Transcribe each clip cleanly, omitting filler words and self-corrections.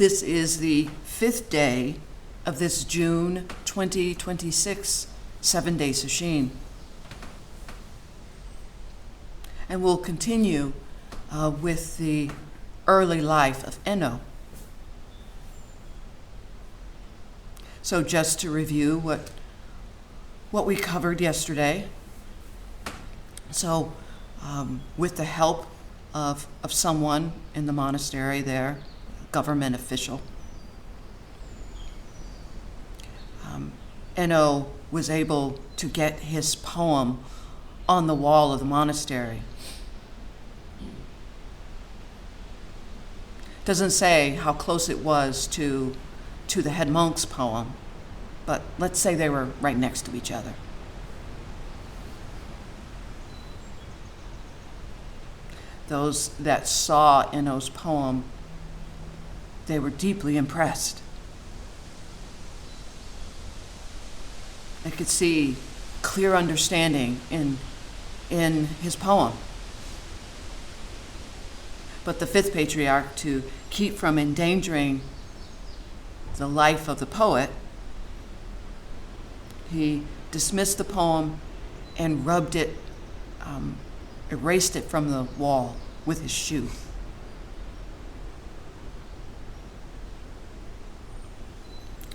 This is the 5th day of this June 2026 7-day Sesshin. And we'll continue with the early life of Enno. So just to review what we covered yesterday. So with the help of someone in the monastery there, a government official, Enno was able to get his poem on the wall of the monastery. Doesn't say how close it was to the head monk's poem, but let's say they were right next to each other. Those that saw Enno's poem, they were deeply impressed. They could see clear understanding in his poem. But the 5th patriarch, to keep from endangering the life of the poet, he dismissed the poem and rubbed it, erased it from the wall with his shoe.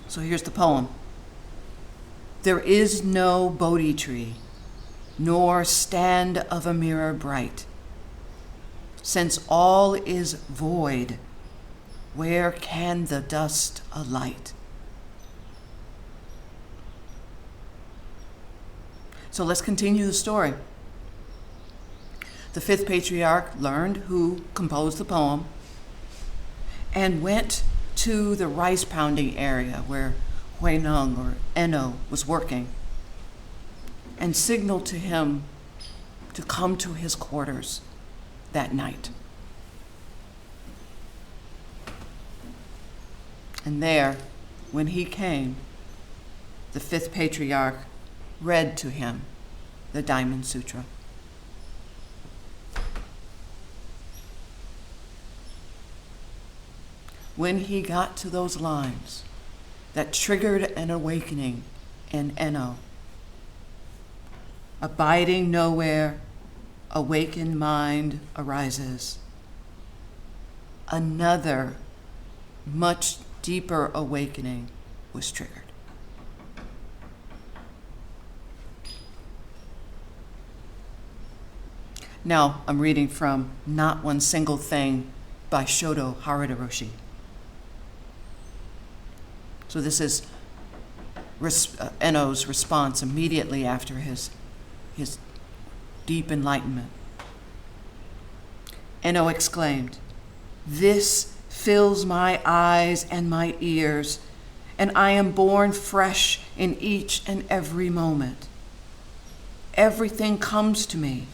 So here's the poem. There is no Bodhi tree, nor stand of a mirror bright. Since all is void, where can the dust alight? So let's continue the story. The 5th patriarch learned who composed the poem and went to the rice pounding area where Huineng or Enno was working and signaled to him to come to his quarters that night. And there, when he came, the 5th patriarch read to him the Diamond Sutra. When he got to those lines that triggered an awakening in Enno, abiding nowhere, awakened mind arises. Another much deeper awakening was triggered. Now, I'm reading from Not One Single Thing by Shodo Harada Roshi. So this is Enno's response immediately after his deep enlightenment. Enno exclaimed, "This fills my eyes and my ears, and I am born fresh in each and every moment. Everything comes to me,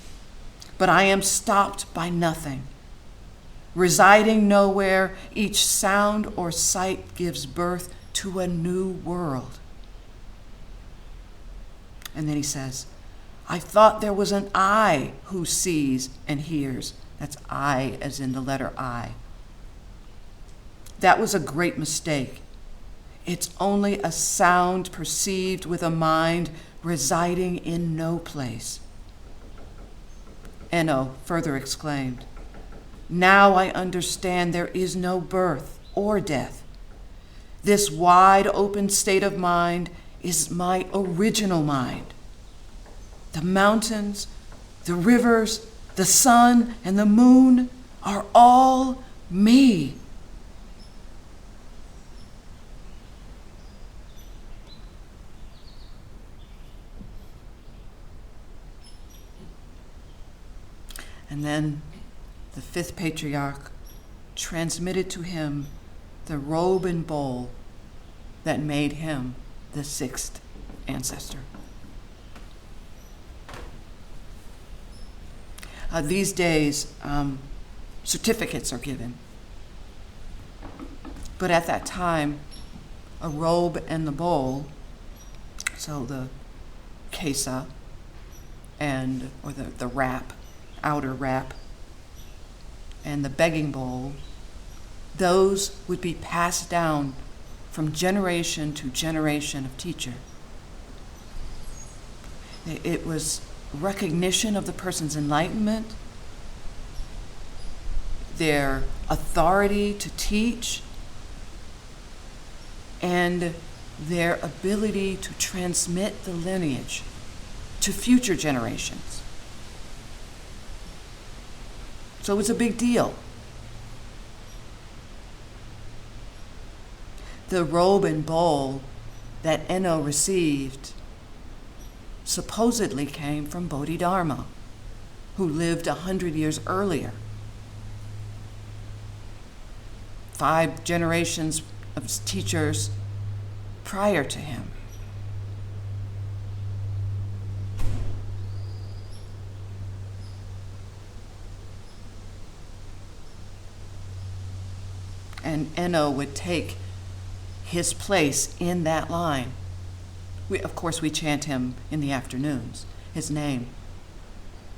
but I am stopped by nothing. Residing nowhere, each sound or sight gives birth to a new world." And then he says, "I thought there was an I who sees and hears." That's I as in the letter I. "That was a great mistake. It's only a sound perceived with a mind residing in no place." Enno further exclaimed, "Now I understand there is no birth or death. This wide open state of mind is my original mind. The mountains, the rivers, the sun, and the moon are all me." And then the 5th patriarch transmitted to him the robe and bowl that made him the 6th ancestor. These days, certificates are given. But at that time, a robe and the bowl, so the kesa or the wrap, outer wrap, and the begging bowl Those would be passed down from generation to generation of teacher. It was recognition of the person's enlightenment, their authority to teach, and their ability to transmit the lineage to future generations. So it's a big deal. The robe and bowl that Enno received supposedly came from Bodhidharma, who lived 100 years earlier. 5 generations of teachers prior to him. And Enno would take his place in that line. Of course, we chant him in the afternoons. His name,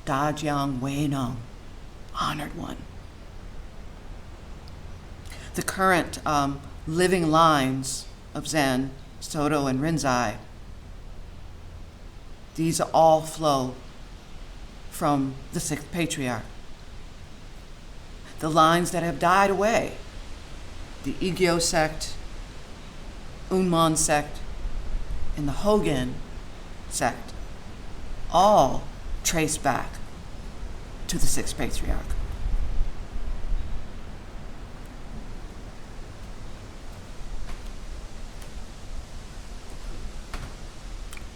Dajiang Weinong, honored one. The current living lines of Zen, Soto and Rinzai, these all flow from the 6th patriarch. The lines that have died away, the Igyo sect, Unmon sect, and the Hogen sect, all trace back to the 6th patriarch.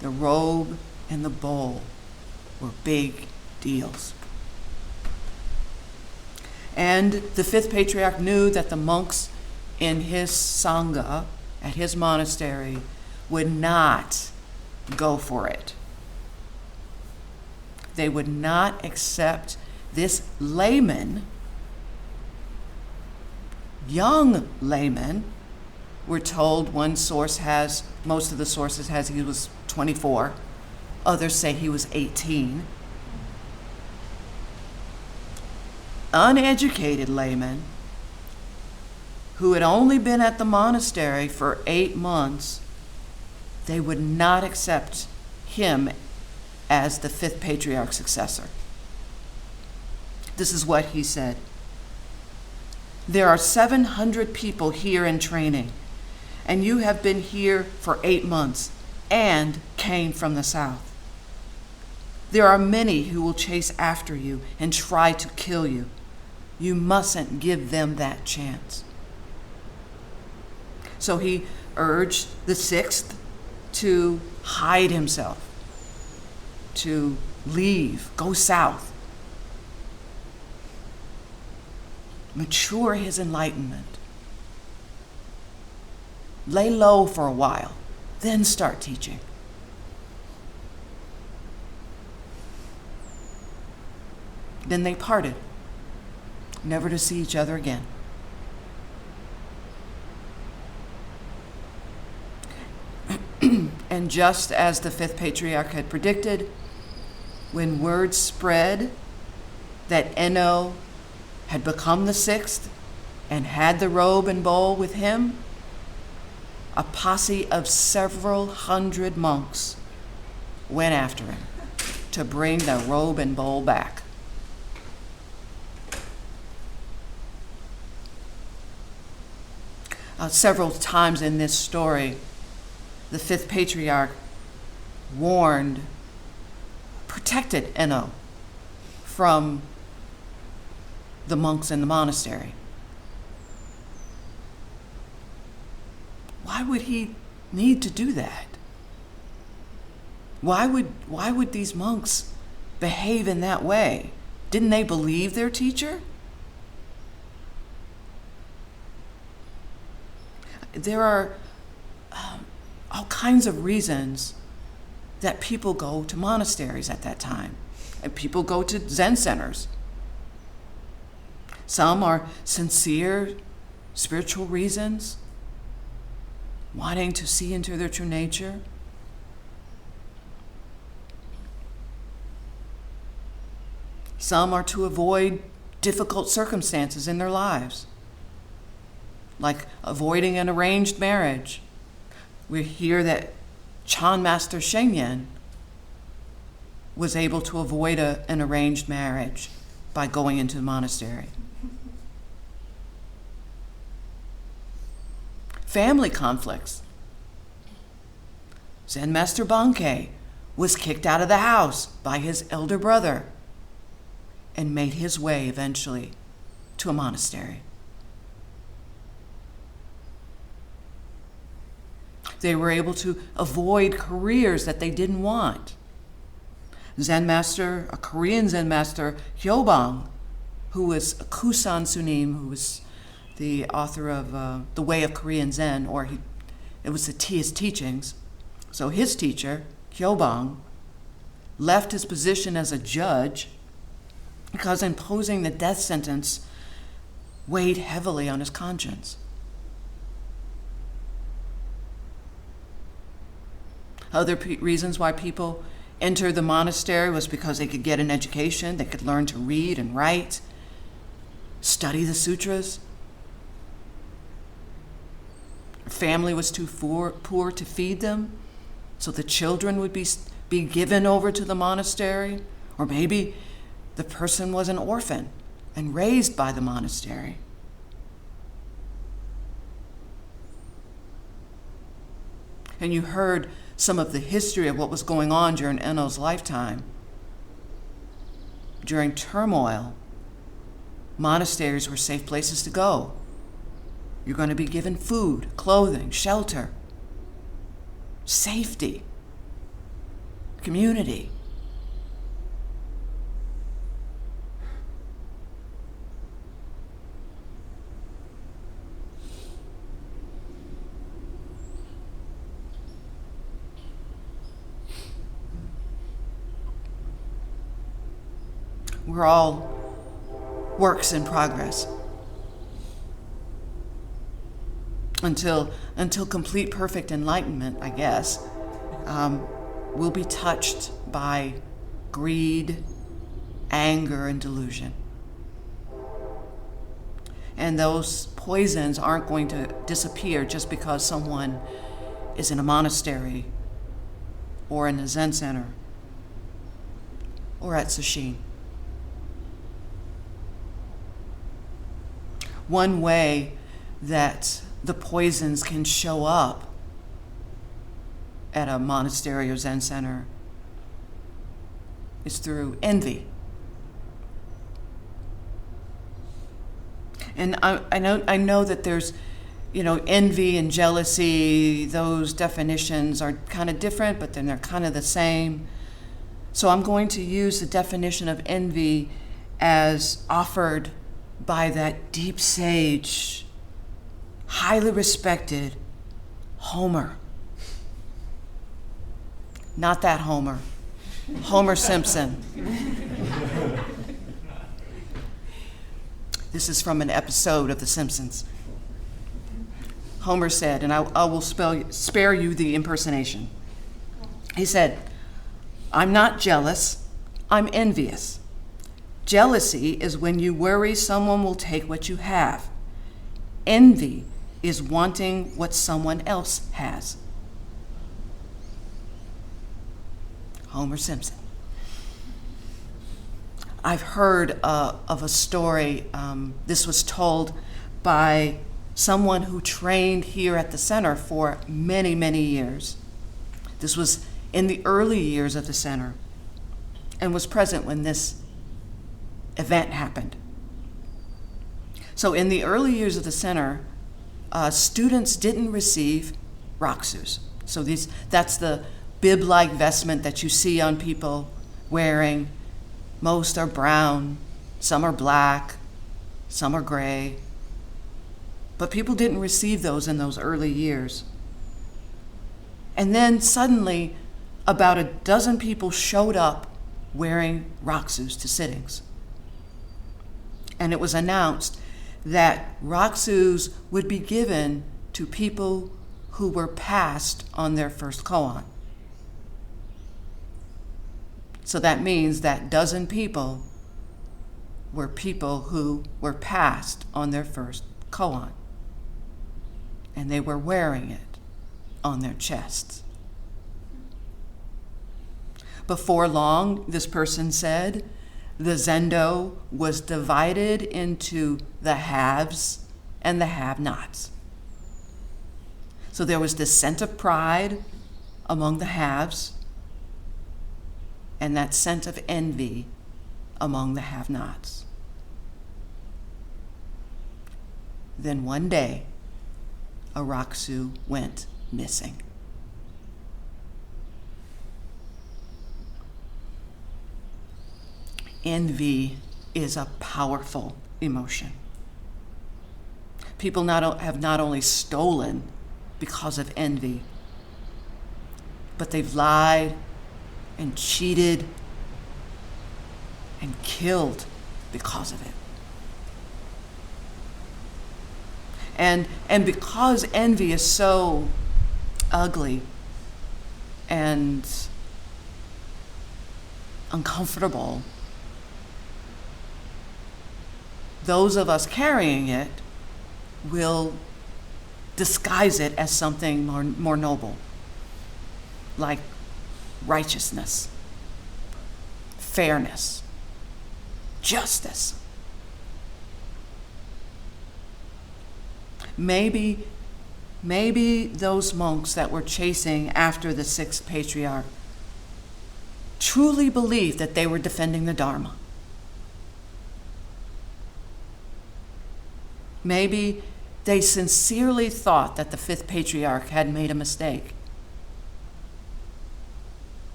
The robe and the bowl were big deals. And the 5th patriarch knew that the monks in his sangha, at his monastery, would not go for it. They would not accept this layman, young layman. We're told one source has, most of the sources has he was 24. Others say he was 18. Uneducated layman who had only been at the monastery for 8 months. They would not accept him as the 5th patriarch's successor. This is what he said. There are 700 people here in training, and you have been here for 8 months and came from the south. There are many who will chase after you and try to kill you. You mustn't give them that chance. So he urged the 6th to hide himself, to leave, go south, mature his enlightenment, lay low for a while, then start teaching. Then they parted, never to see each other again. And just as the 5th patriarch had predicted, when word spread that Enno had become the 6th and had the robe and bowl with him, a posse of several hundred monks went after him to bring the robe and bowl back. Several times in this story, the 5th patriarch warned, protected Enno from the monks in the monastery. Why would he need to do that? Why would these monks behave in that way? Didn't they believe their teacher? There are all kinds of reasons that people go to monasteries at that time. And people go to Zen centers. Some are sincere spiritual reasons, wanting to see into their true nature. Some are to avoid difficult circumstances in their lives. like avoiding an arranged marriage. We hear that Chan Master Shengyen was able to avoid an arranged marriage by going into the monastery. Family conflicts. Zen Master Bankei was kicked out of the house by his elder brother and made his way eventually to a monastery. They were able to avoid careers that they didn't want. A Korean Zen master, Hyobang, who was a Kusan Sunim, who was the author of The Way of Korean Zen, it was his teachings. So his teacher, Hyobang, left his position as a judge because imposing the death sentence weighed heavily on his conscience. Other reasons why people entered the monastery was because they could get an education, they could learn to read and write, study the sutras. Family was too poor to feed them, so the children would be given over to the monastery, or maybe the person was an orphan and raised by the monastery. And you heard some of the history of what was going on during Enno's lifetime. During turmoil, monasteries were safe places to go. You're going to be given food, clothing, shelter, safety, community. We're all works in progress until complete perfect enlightenment, I guess. We'll be touched by greed, anger, and delusion. And those poisons aren't going to disappear just because someone is in a monastery or in a Zen center or at Sesshin. One way that the poisons can show up at a monastery or Zen center is through envy. And I know that there's, envy and jealousy, those definitions are kind of different, but then they're kind of the same. So I'm going to use the definition of envy as offered by that deep sage, highly respected Homer. Not that Homer, Homer Simpson. This is from an episode of The Simpsons. Homer said, and I will spare you the impersonation. He said, "I'm not jealous, I'm envious. Jealousy is when you worry someone will take what you have. Envy is wanting what someone else has." Homer Simpson. I've heard of a story. This was told by someone who trained here at the center for many, many years. This was in the early years of the center and was present when this event happened. So in the early years of the center, students didn't receive raksus. So that's the bib-like vestment that you see on people wearing. Most are brown, some are black, some are gray. But people didn't receive those in those early years. And then suddenly, about a dozen people showed up wearing raksus to sittings. And it was announced that raksus would be given to people who were passed on their first koan. So that means that dozen people were people who were passed on their first koan. and they were wearing it on their chests. Before long, this person said, the Zendo was divided into the haves and the have-nots. So there was this sense of pride among the haves and that sense of envy among the have-nots. Then one day, Araksu went missing. Envy is a powerful emotion. People have not only stolen because of envy, but they've lied and cheated and killed because of it. And because envy is so ugly and uncomfortable, those of us carrying it will disguise it as something more noble, like righteousness, fairness, justice. Maybe those monks that were chasing after the sixth patriarch truly believed that they were defending the Dharma. Maybe they sincerely thought that the fifth patriarch had made a mistake.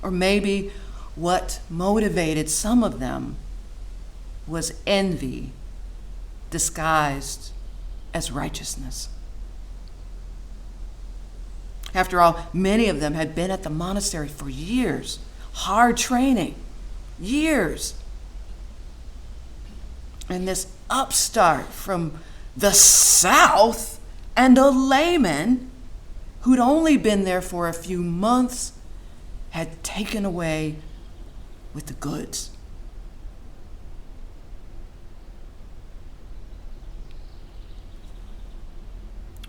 Or maybe what motivated some of them was envy disguised as righteousness. After all, many of them had been at the monastery for years, hard training, years. And this upstart from the south and a layman who'd only been there for a few months had taken away with the goods.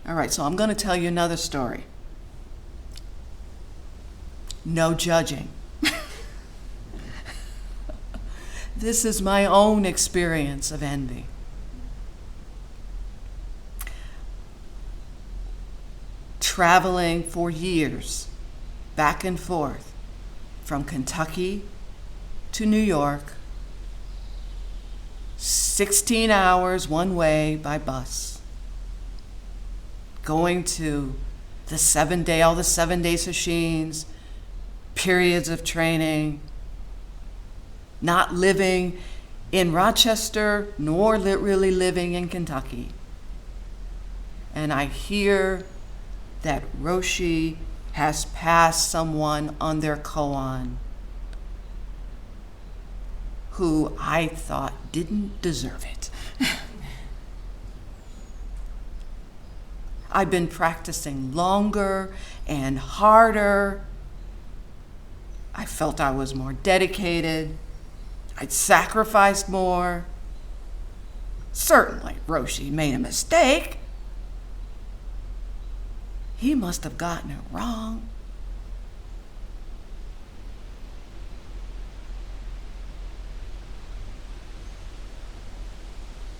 All right, so I'm going to tell you another story. No judging. This is my own experience of envy. Traveling for years, back and forth, from Kentucky to New York, 16 hours one way by bus, going to the 7 day Sesshins, periods of training, not living in Rochester, nor really living in Kentucky. And I hear that Roshi has passed someone on their koan who I thought didn't deserve it. I've been practicing longer and harder. I felt I was more dedicated. I'd sacrificed more. Certainly, Roshi made a mistake. He must have gotten it wrong.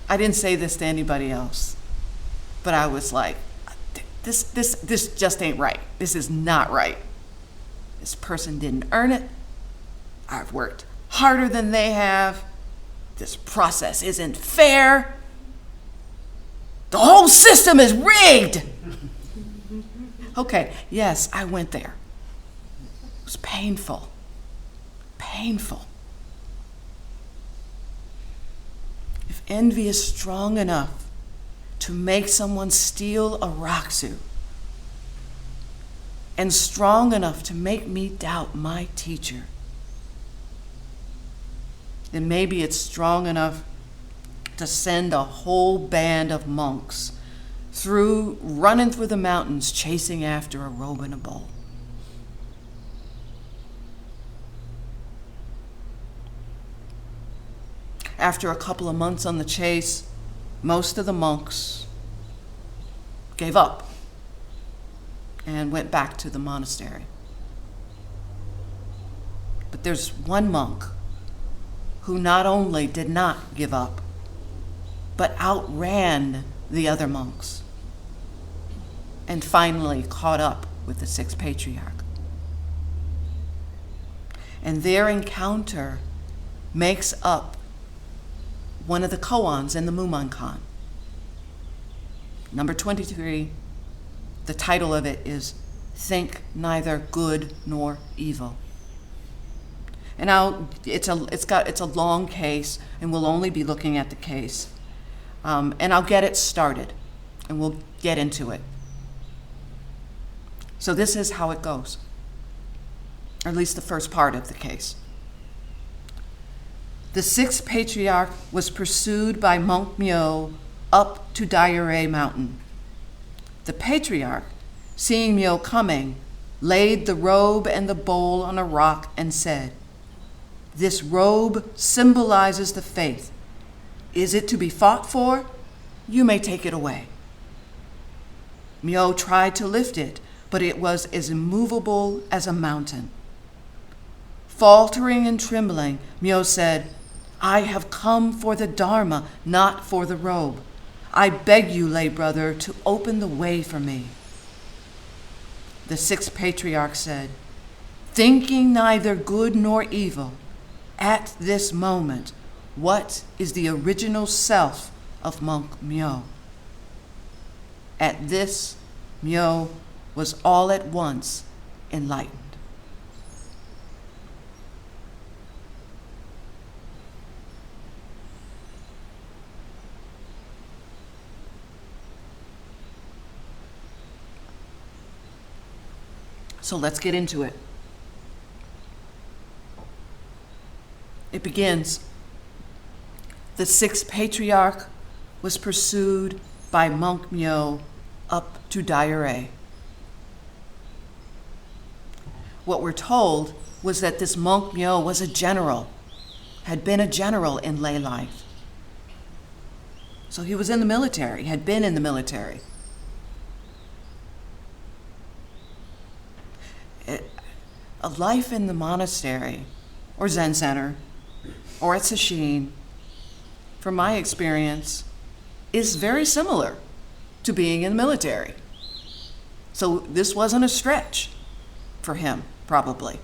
I didn't say this to anybody else, but I was like, this just ain't right. This is not right. This person didn't earn it. I've worked harder than they have. This process isn't fair. The whole system is rigged. Okay, yes, I went there. It was painful. Painful. If envy is strong enough to make someone steal a Raksu, and strong enough to make me doubt my teacher, then maybe it's strong enough to send a whole band of monks running through the mountains chasing after a robe and a bowl. After a couple of months on the chase, most of the monks gave up and went back to the monastery. But there's one monk who not only did not give up, but outran the other monks and finally caught up with the sixth patriarch. And their encounter makes up one of the koans in the Mumonkan. Number 23, the title of it is Think Neither Good Nor Evil. And it's a long case, and we'll only be looking at the case. And I'll get it started, and we'll get into it. So this is how it goes, or at least the first part of the case. The sixth patriarch was pursued by monk Myo up to Daiyure mountain. The patriarch, seeing Myo coming, laid the robe and the bowl on a rock and said, "This robe symbolizes the faith. Is it to be fought for? You may take it away." Myo tried to lift it, but it was as immovable as a mountain. Faltering and trembling, Myo said, "I have come for the Dharma, not for the robe. I beg you, lay brother, to open the way for me." The sixth patriarch said, "Thinking neither good nor evil, at this moment, what is the original self of monk Myo?" At this, Myo was all at once enlightened. So let's get into it. It begins, the sixth patriarch was pursued by monk Myo up to Daiyure. What we're told was that this monk Myo was a general, had been a general in lay life. So he was in the military, had been in the military. A life in the monastery or Zen center or at Sesshin, from my experience, is very similar to being in the military. So this wasn't a stretch for him, probably,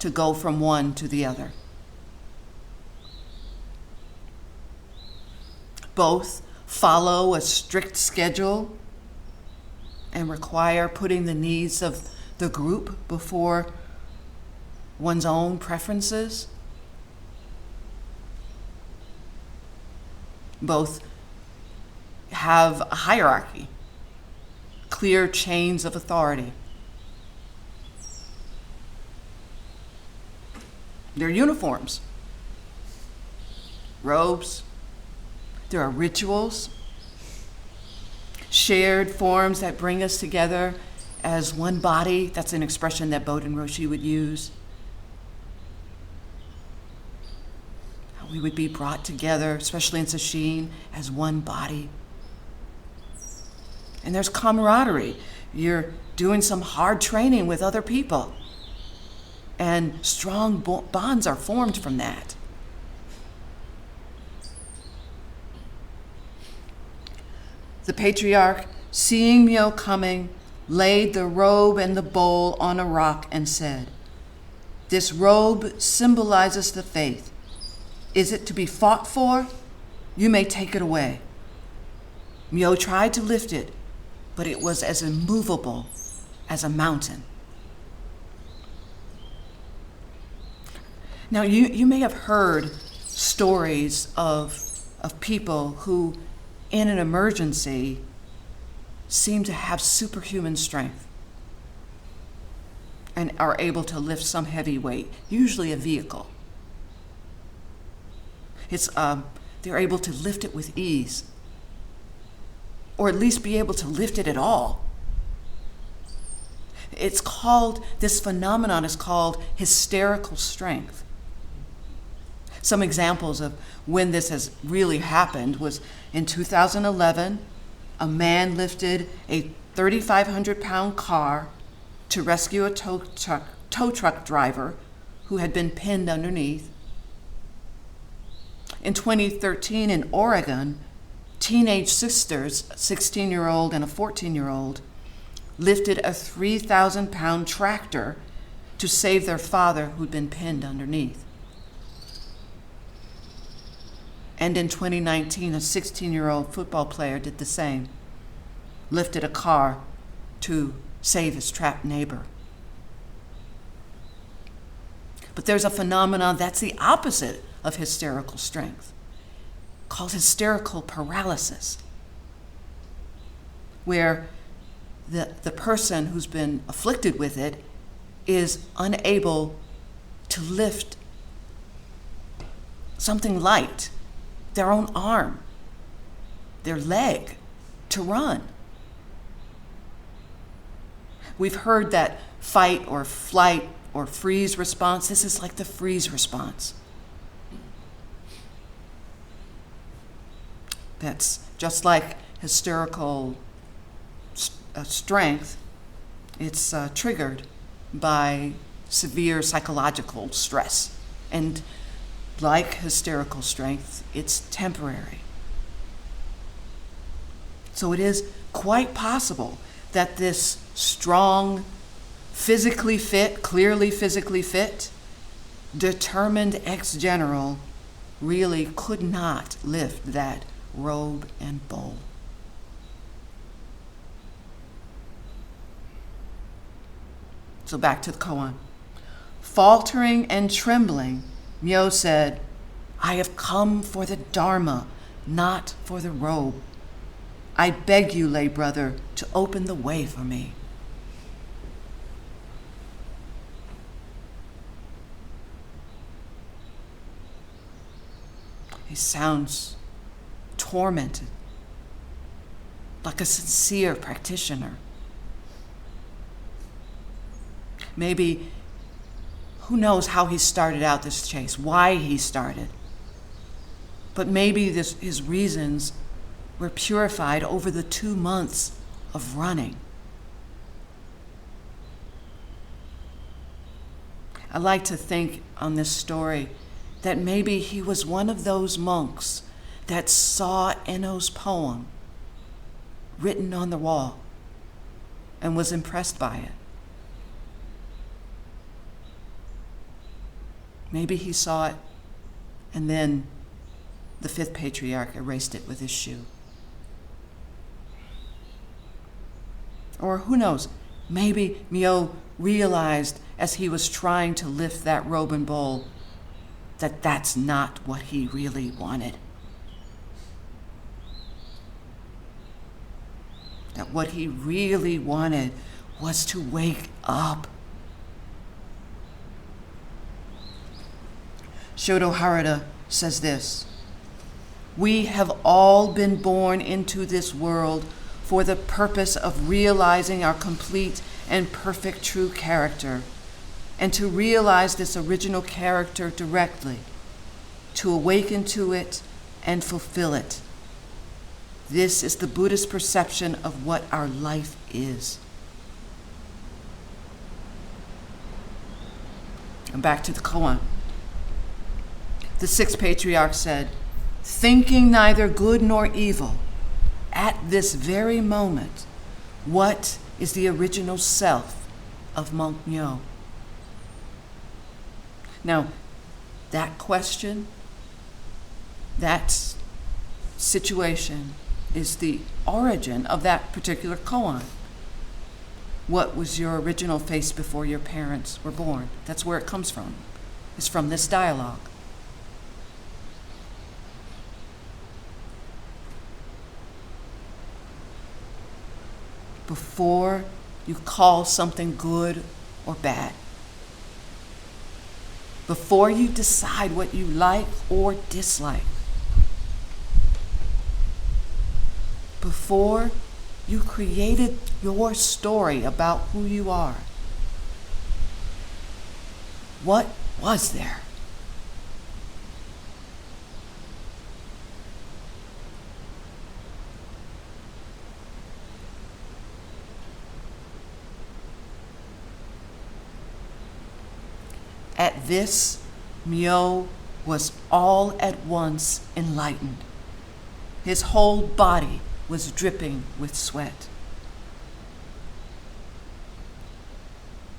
to go from one to the other. Both follow a strict schedule and require putting the needs of the group before one's own preferences. Both have a hierarchy, clear chains of authority. Their uniforms, robes, there are rituals, shared forms that bring us together as one body. That's an expression that Bodhin Roshi would use. How we would be brought together, especially in Sesshin, as one body. And there's camaraderie. You're doing some hard training with other people, and strong bonds are formed from that. The patriarch, seeing Myo coming, laid the robe and the bowl on a rock and said, "This robe symbolizes the faith. Is it to be fought for? You may take it away." Myo tried to lift it, but it was as immovable as a mountain. Now, you may have heard stories of people who, in an emergency, seem to have superhuman strength and are able to lift some heavy weight, usually a vehicle. They're able to lift it with ease, or at least be able to lift it at all. This phenomenon is called hysterical strength. Some examples of when this has really happened was in 2011, a man lifted a 3,500-pound car to rescue a tow truck driver who had been pinned underneath. In 2013 in Oregon, teenage sisters, a 16-year-old and a 14-year-old, lifted a 3,000-pound tractor to save their father who'd been pinned underneath. And in 2019, a 16-year-old football player did the same, lifted a car to save his trapped neighbor. But there's a phenomenon that's the opposite of hysterical strength, called hysterical paralysis, where the person who's been afflicted with it is unable to lift something light, their own arm, their leg, to run. We've heard that fight or flight or freeze response. This is like the freeze response. That's just like hysterical strength. It's triggered by severe psychological stress. And like hysterical strength, it's temporary. So it is quite possible that this strong, physically fit, clearly physically fit, determined ex-general really could not lift that robe and bowl. So back to the koan. Faltering and trembling, Myo said, "I have come for the Dharma, not for the robe. I beg you, lay brother, to open the way for me." He sounds tormented, like a sincere practitioner. Maybe, who knows how he started out this chase, why he started. But maybe his reasons were purified over the 2 months of running. I like to think on this story that maybe he was one of those monks that saw Enno's poem written on the wall and was impressed by it. Maybe he saw it and then the fifth patriarch erased it with his shoe. Or who knows, maybe Myo realized as he was trying to lift that robe and bowl that that's not what he really wanted. That what he really wanted was to wake up. Shodo Harada says this: "We have all been born into this world for the purpose of realizing our complete and perfect true character, and to realize this original character directly, to awaken to it and fulfill it. This is the Buddhist perception of what our life is." And back to the koan. The sixth patriarch said, "Thinking neither good nor evil, at this very moment, what is the original self of Monk Myo?" Now, that question, that situation is the origin of that particular koan. What was your original face before your parents were born? That's where it comes from. It's from this dialogue. Before you call something good or bad, before you decide what you like or dislike, before you created your story about who you are, what was there? At this, Myo was all at once enlightened. His whole body was dripping with sweat.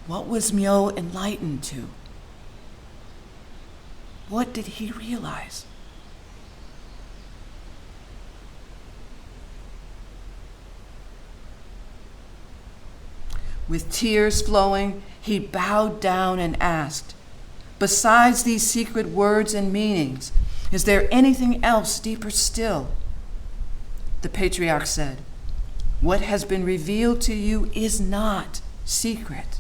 What was Myo enlightened to? What did he realize? With tears flowing, he bowed down and asked, "Besides these secret words and meanings, is there anything else deeper still?" The patriarch said, "What has been revealed to you is not secret.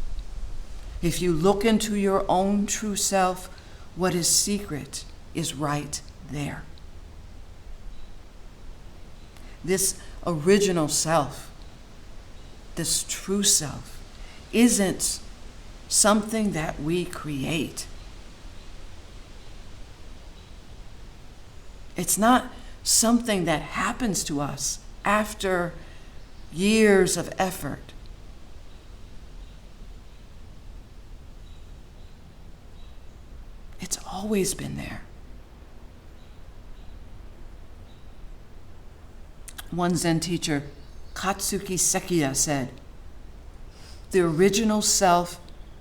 If you look into your own true self, what is secret is right there." This original self, this true self, isn't something that we create. It's not something that happens to us after years of effort. It's always been there. One Zen teacher, Katsuki Sekiya, said, "The original self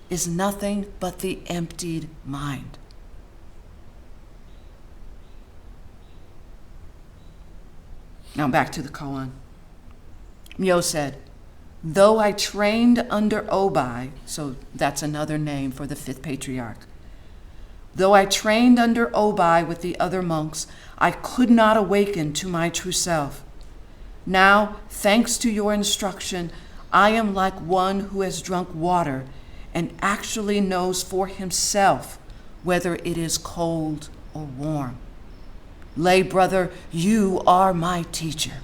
is nothing but the emptied mind." Now back to the koan. Myo said, "Though I trained under Obai," so that's another name for the fifth patriarch, "though I trained under Obai with the other monks, I could not awaken to my true self. Now, thanks to your instruction, I am like one who has drunk water and actually knows for himself whether it is cold or warm. Lay brother, you are my teacher."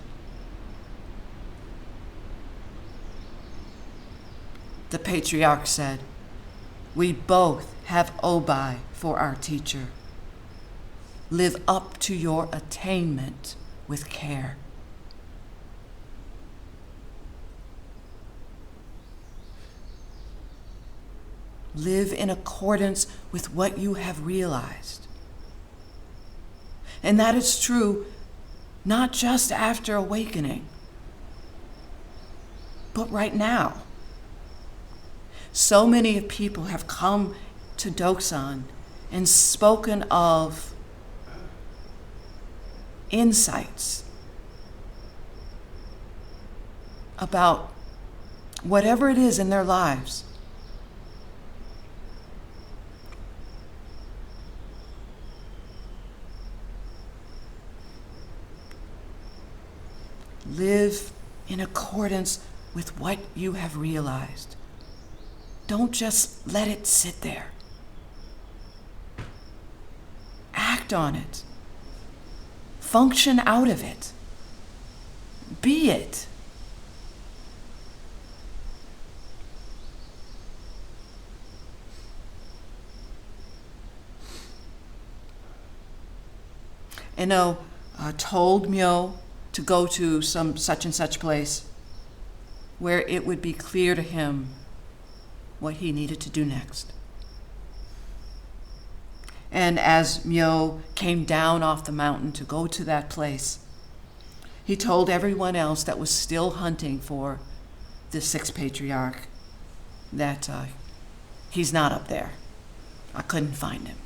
The patriarch said, "We both have Obai for our teacher. Live up to your attainment with care." Live in accordance with what you have realized. And that is true not just after awakening, but right now. So many people have come to Doksan and spoken of insights about whatever it is in their lives. Live in accordance with what you have realized. Don't just let it sit there. Act on it. Function out of it. Be it. Eno told Myo to go to some such and such place where it would be clear to him what he needed to do next. And as Myo came down off the mountain to go to that place, he told everyone else that was still hunting for the sixth patriarch that he's not up there. I couldn't find him.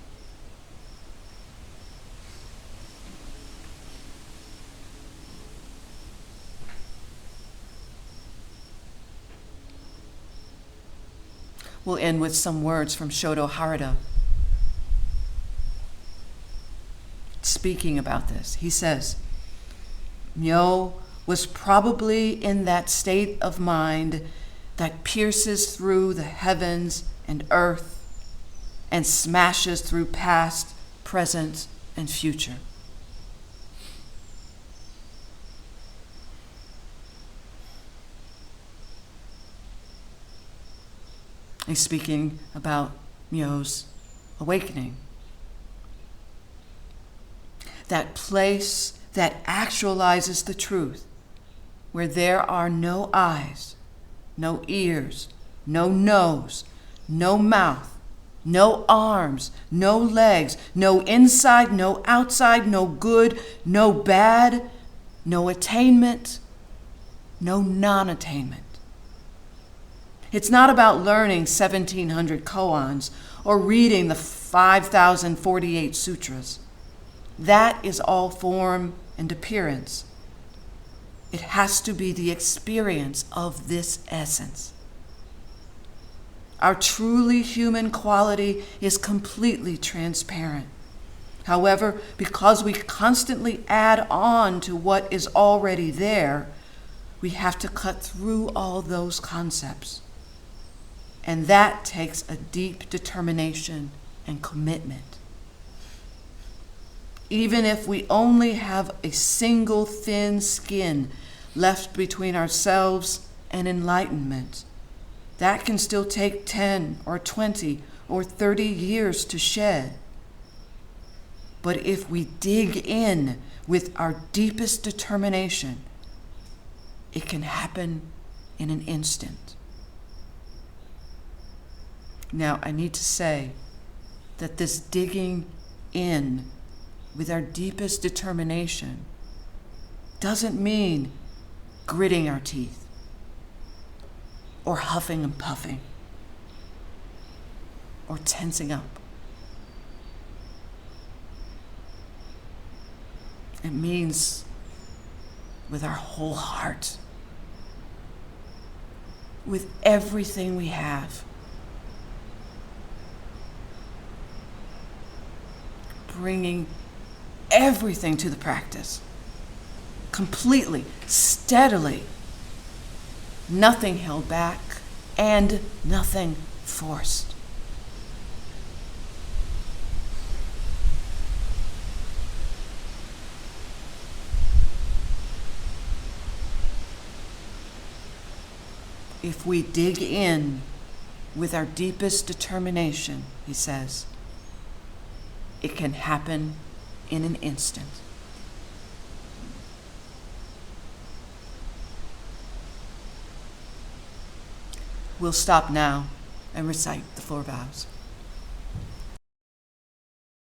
We'll end with some words from Shodo Harada speaking about this. He says, "Myo was probably in that state of mind that pierces through the heavens and earth and smashes through past, present, and future." He's speaking about Myo's awakening. That place that actualizes the truth, where there are no eyes, no ears, no nose, no mouth, No arms, no legs, no inside, no outside, no good, no bad, no attainment, no non-attainment. It's not about learning 1,700 koans or reading the 5,048 sutras. That is all form and appearance. It has to be the experience of this essence. Our truly human quality is completely transparent. However, because we constantly add on to what is already there, we have to cut through all those concepts. And that takes a deep determination and commitment. Even if we only have a single thin skin left between ourselves and enlightenment, that can still take 10 or 20 or 30 years to shed. But if we dig in with our deepest determination, it can happen in an instant. Now, I need to say that this digging in with our deepest determination doesn't mean gritting our teeth or huffing and puffing or tensing up. It means with our whole heart, with everything we have, bringing everything to the practice, completely, steadily, nothing held back and nothing forced. If we dig in with our deepest determination, he says, it can happen in an instant. We'll stop now and recite the 4 vows.